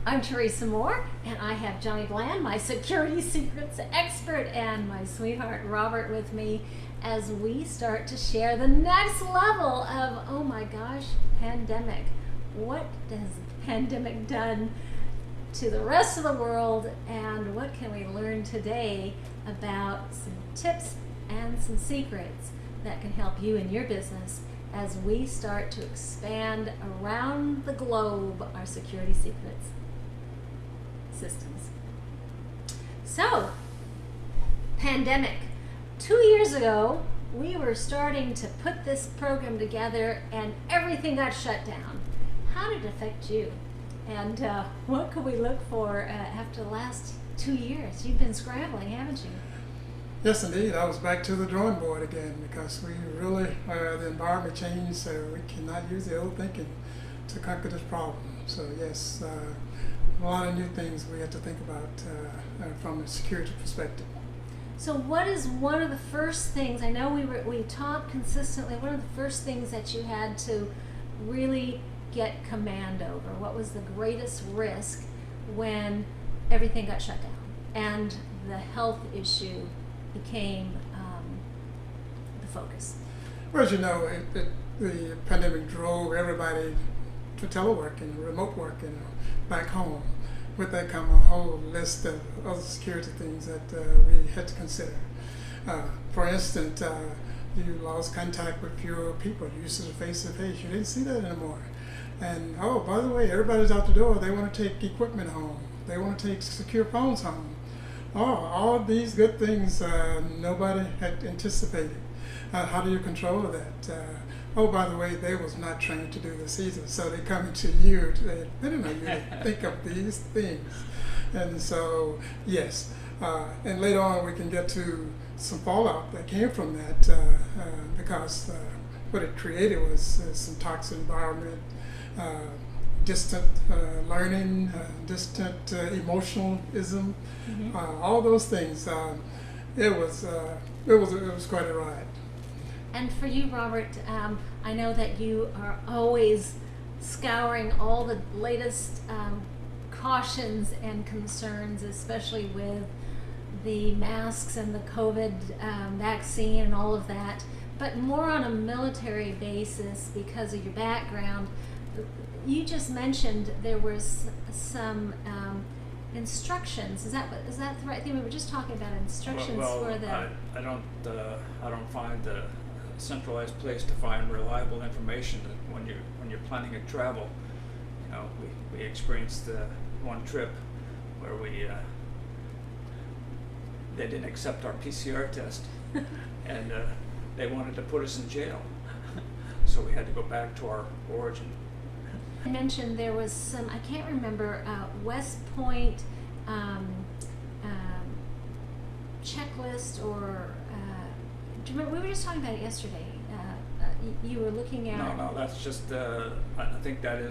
I'm Teresa Moore, and I have Johnny Bland, my security secrets expert, and my sweetheart Robert with me as we start to share the next level of, oh my gosh, pandemic. What has the pandemic done to the rest of the world, and what can we learn today about some tips and some secrets that can help you in your business as we start to expand around the globe our security secrets systems. So, pandemic. 2 years ago, we were starting to put this program together and everything got shut down. How did it affect you? And what could we look for after the last 2 years? You've been scrambling, haven't you? Yes, indeed. I was back to the drawing board again because we really, the environment changed, so we cannot use the old thinking to conquer this problem. So yes, a lot of new things we have to think about from a security perspective. So what is one of the first things, I know we talked consistently, one of the first things that you had to really get command over? What was the greatest risk when everything got shut down and the health issue became the focus? Well, as you know, the pandemic drove everybody to teleworking, remote working, back home. With that come a whole list of other security things that we had to consider. For instance, you lost contact with your people. You used to face-to-face. You didn't see that anymore. And oh, by the way, everybody's out the door. They want to take equipment home. They want to take secure phones home. Oh, all of these good things nobody had anticipated. How do you control that? Oh, by the way, they was not trained to do this either. So they come to you. They didn't know you to think of these things. And so, yes. And later on, we can get to some fallout that came from that because what it created was some toxic environment, distant learning, distant emotionalism, all those things. It was quite a ride. And for you, Robert, I know that you are always scouring all the latest cautions and concerns, especially with the masks and the COVID vaccine and all of that, but more on a military basis because of your background. You just mentioned there was some instructions. Is that the right thing? We were just talking about instructions for the. I don't find a centralized place to find reliable information when you're planning a travel. You know, we experienced one trip where they didn't accept our PCR test, and they wanted to put us in jail. So we had to go back to our origin. I mentioned there was some, I can't remember, West Point checklist or, do you remember, we were just talking about it yesterday. You were looking at... No, that's just, I think that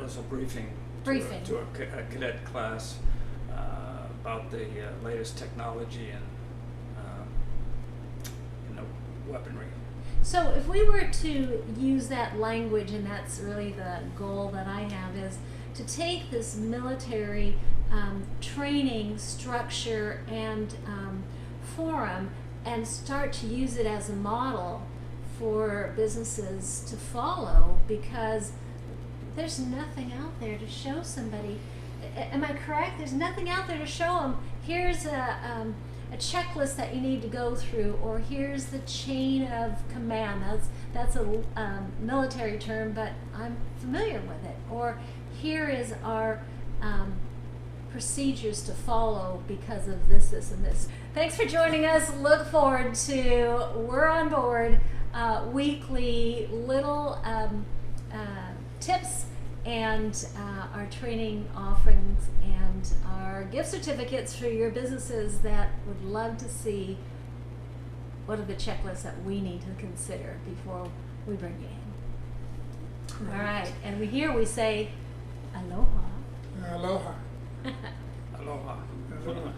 was a briefing. To a cadet class about the latest technology and weaponry. So if we were to use that language, and that's really the goal that I have, is to take this military training structure and forum and start to use it as a model for businesses to follow, because there's nothing out there to show somebody. Am I correct? There's nothing out there to show them. Here's a checklist that you need to go through, or here's the chain of command. That's a military term, but I'm familiar with it. Or here is our procedures to follow because of this, this, and this. Thanks for joining us. Look forward to We're on Board weekly little tips and our training offerings and our gift certificates for your businesses that would love to see what are the checklists that we need to consider before we bring you in. All right, and we say aloha. Aloha. Aloha. Aloha.